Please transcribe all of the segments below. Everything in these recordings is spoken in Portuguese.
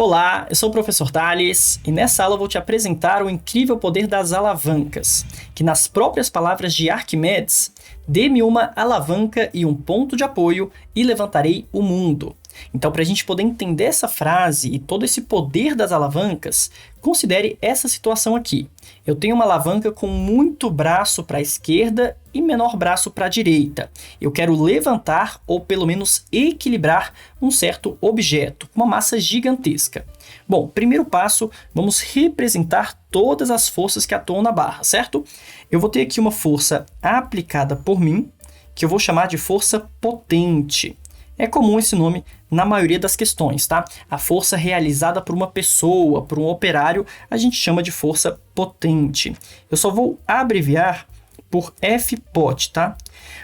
Olá, eu sou o professor Thales e nessa aula eu vou te apresentar o incrível poder das alavancas, que nas próprias palavras de Arquimedes, dê-me uma alavanca e um ponto de apoio e levantarei o mundo. Então, para a gente poder entender essa frase e todo esse poder das alavancas, considere essa situação aqui. Eu tenho uma alavanca com muito braço para a esquerda e menor braço para a direita. Eu quero levantar ou pelo menos equilibrar um certo objeto, uma massa gigantesca. Bom, primeiro passo, vamos representar todas as forças que atuam na barra, certo? Eu vou ter aqui uma força aplicada por mim, que eu vou chamar de força potente. É comum esse nome na maioria das questões, tá? A força realizada por uma pessoa, por um operário, a gente chama de força potente. Eu só vou abreviar por Fpot, tá?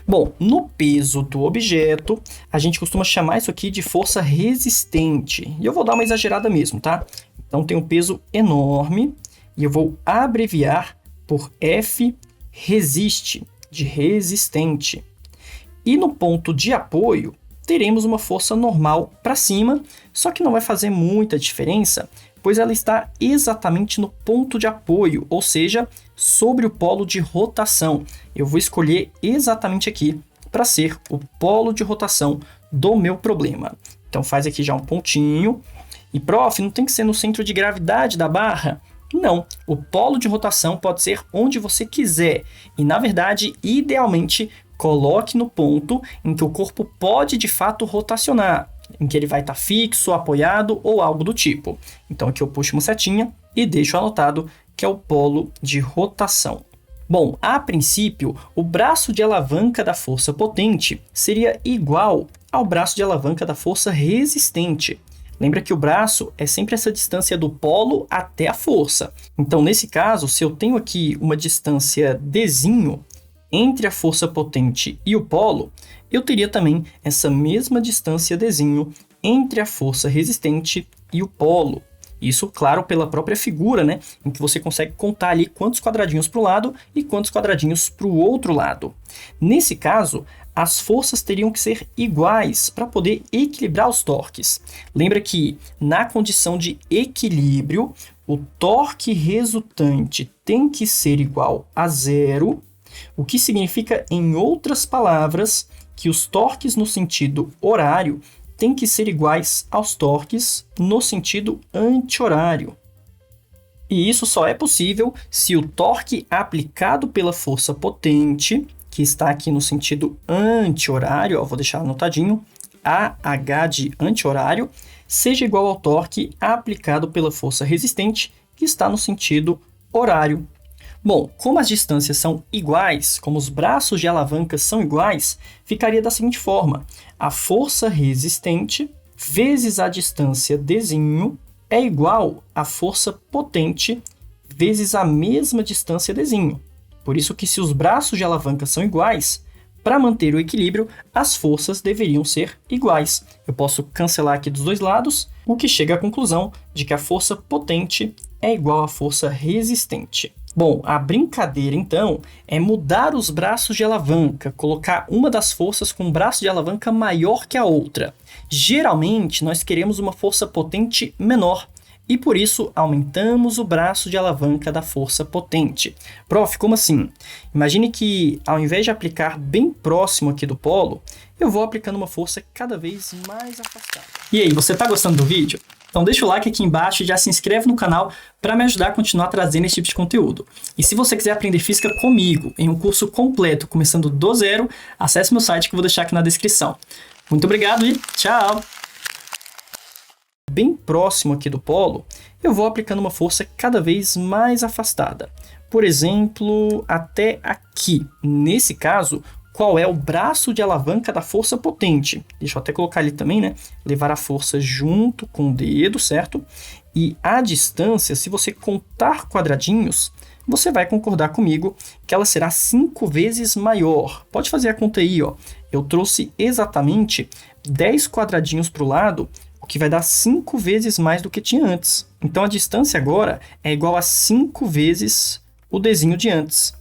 Bom, no peso do objeto, a gente costuma chamar isso aqui de força resistente. E eu vou dar uma exagerada mesmo, tá? Então tem um peso enorme e eu vou abreviar por F resiste, de resistente. E no ponto de apoio, teremos uma força normal para cima, só que não vai fazer muita diferença, pois ela está exatamente no ponto de apoio, ou seja, sobre o polo de rotação. Eu vou escolher exatamente aqui para ser o polo de rotação do meu problema. Então faz aqui já um pontinho. E prof, não tem que ser no centro de gravidade da barra? Não, o polo de rotação pode ser onde você quiser. E na verdade, idealmente, coloque no ponto em que o corpo pode de fato rotacionar, em que ele vai estar fixo, apoiado ou algo do tipo. Então aqui eu puxo uma setinha e deixo anotado que é o polo de rotação. Bom, a princípio, o braço de alavanca da força potente seria igual ao braço de alavanca da força resistente. Lembra que o braço é sempre essa distância do polo até a força. Então, nesse caso, se eu tenho aqui uma distância Dzinho entre a força potente e o polo, eu teria também essa mesma distância Dzinho entre a força resistente e o polo. Isso, claro, pela própria figura, né? Em que você consegue contar ali quantos quadradinhos para um lado e quantos quadradinhos para o outro lado. Nesse caso, as forças teriam que ser iguais para poder equilibrar os torques. Lembra que, na condição de equilíbrio, o torque resultante tem que ser igual a zero, o que significa, em outras palavras, que os torques no sentido horário têm que ser iguais aos torques no sentido anti-horário. E isso só é possível se o torque aplicado pela força potente, que está aqui no sentido anti-horário, vou deixar anotadinho, AH de anti-horário, seja igual ao torque aplicado pela força resistente, que está no sentido horário. Bom, como as distâncias são iguais, como os braços de alavanca são iguais, ficaria da seguinte forma: a força resistente vezes a distância Dzinho é igual à força potente vezes a mesma distância Dzinho. Por isso que se os braços de alavanca são iguais, para manter o equilíbrio, as forças deveriam ser iguais. Eu posso cancelar aqui dos dois lados, o que chega à conclusão de que a força potente é igual à força resistente. Bom, a brincadeira, então, é mudar os braços de alavanca, colocar uma das forças com um braço de alavanca maior que a outra. Geralmente, nós queremos uma força potente menor, e por isso aumentamos o braço de alavanca da força potente. Prof, como assim? Imagine que, ao invés de aplicar bem próximo aqui do polo, eu vou aplicando uma força cada vez mais afastada. E aí, você está gostando do vídeo? Então deixa o like aqui embaixo e já se inscreve no canal para me ajudar a continuar trazendo esse tipo de conteúdo. E se você quiser aprender física comigo em um curso completo, começando do zero, acesse meu site que eu vou deixar aqui na descrição. Muito obrigado e tchau! Bem próximo aqui do polo, eu vou aplicando uma força cada vez mais afastada. Por exemplo, até aqui. Nesse caso, qual é o braço de alavanca da força potente? Deixa eu até colocar ali também, né? Levar a força junto com o dedo, certo? E a distância, se você contar quadradinhos, você vai concordar comigo que ela será 5 vezes maior. Pode fazer a conta aí, ó. Eu trouxe exatamente 10 quadradinhos para o lado, o que vai dar 5 vezes mais do que tinha antes. Então a distância agora é igual a 5 vezes o Dzinho de antes.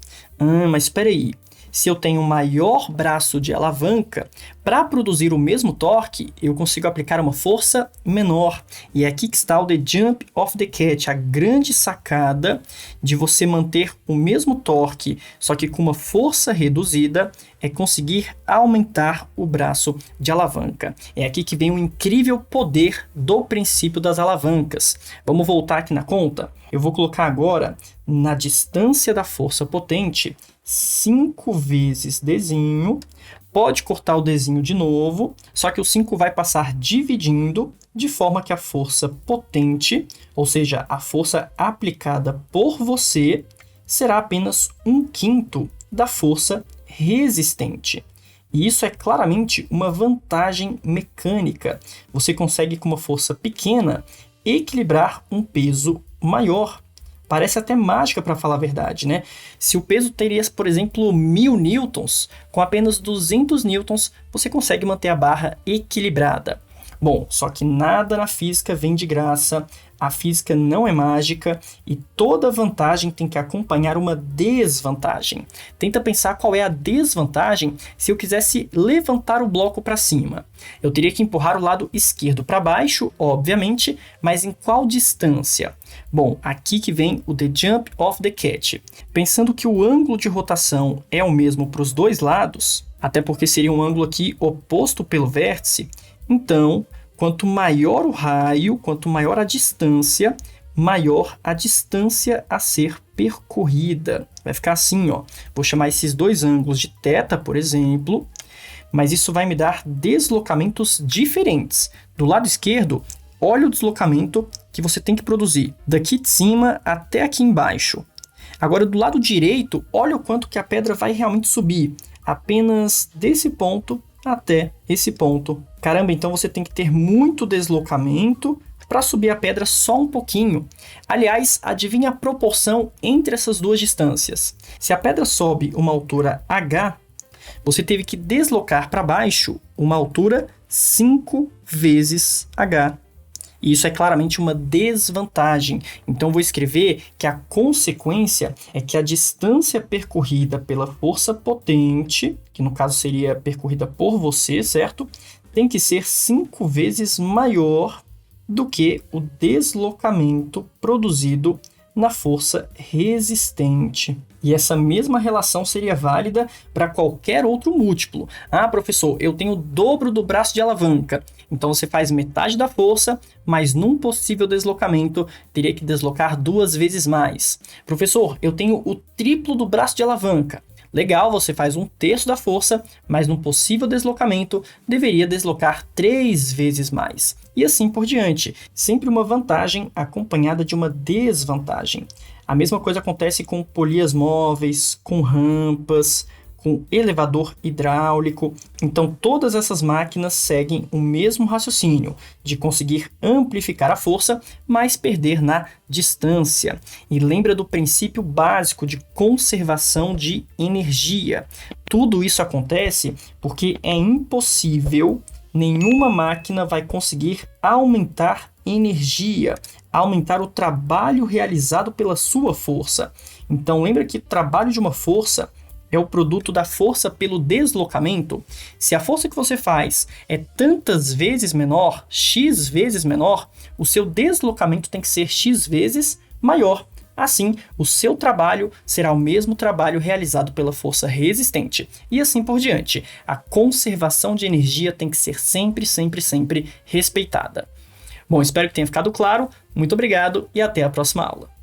Mas espera aí. se eu tenho maior braço de alavanca, para produzir o mesmo torque, eu consigo aplicar uma força menor. E é aqui que está o The Jump of the Cat, a grande sacada de você manter o mesmo torque, só que com uma força reduzida, é conseguir aumentar o braço de alavanca. É aqui que vem o incrível poder do princípio das alavancas. Vamos voltar aqui na conta? Eu vou colocar agora na distância da força potente 5 vezes Dzinho. Pode cortar o Dzinho de novo, só que o 5 vai passar dividindo, de forma que a força potente, ou seja, a força aplicada por você, será apenas 1/5 da força resistente. E isso é claramente uma vantagem mecânica. Você consegue, com uma força pequena, equilibrar um peso maior. Parece até mágica, para falar a verdade, né? Se o peso teria, por exemplo, 1000 newtons, com apenas 200 newtons, você consegue manter a barra equilibrada. Bom, só que nada na física vem de graça, a física não é mágica e toda vantagem tem que acompanhar uma desvantagem. Tenta pensar qual é a desvantagem se eu quisesse levantar o bloco para cima. Eu teria que empurrar o lado esquerdo para baixo, obviamente, mas em qual distância? Bom, aqui que vem o The Jump of the Cat. Pensando que o ângulo de rotação é o mesmo para os dois lados, até porque seria um ângulo aqui oposto pelo vértice, então, quanto maior o raio, quanto maior a distância, maior a distância a ser percorrida. Vai ficar assim, ó. Vou chamar esses dois ângulos de θ, por exemplo, mas isso vai me dar deslocamentos diferentes. Do lado esquerdo, olha o deslocamento que você tem que produzir, daqui de cima até aqui embaixo. Agora, do lado direito, olha o quanto que a pedra vai realmente subir, apenas desse ponto até esse ponto. Caramba, então você tem que ter muito deslocamento para subir a pedra só um pouquinho. Aliás, adivinha a proporção entre essas duas distâncias. Se a pedra sobe uma altura h, você teve que deslocar para baixo uma altura 5 vezes h. E isso é claramente uma desvantagem. Então, vou escrever que a consequência é que a distância percorrida pela força potente, que no caso seria percorrida por você, certo? Tem que ser 5 vezes maior do que o deslocamento produzido na força resistente. E essa mesma relação seria válida para qualquer outro múltiplo. Ah, professor, eu tenho o dobro do braço de alavanca. Então você faz metade da força, mas num possível deslocamento teria que deslocar 2 vezes mais. Professor, eu tenho o triplo do braço de alavanca. Legal, você faz 1/3 da força, mas num possível deslocamento deveria deslocar 3 vezes mais. E assim por diante, sempre uma vantagem acompanhada de uma desvantagem. A mesma coisa acontece com polias móveis, com rampas, com elevador hidráulico. Então, todas essas máquinas seguem o mesmo raciocínio de conseguir amplificar a força, mas perder na distância. E lembra do princípio básico de conservação de energia. Tudo isso acontece porque é impossível, nenhuma máquina vai conseguir aumentar energia, aumentar o trabalho realizado pela sua força. Então, lembra que o trabalho de uma força é o produto da força pelo deslocamento. Se a força que você faz é tantas vezes menor, x vezes menor, o seu deslocamento tem que ser x vezes maior. Assim, o seu trabalho será o mesmo trabalho realizado pela força resistente. E assim por diante. A conservação de energia tem que ser sempre, sempre, sempre respeitada. Bom, espero que tenha ficado claro. Muito obrigado e até a próxima aula.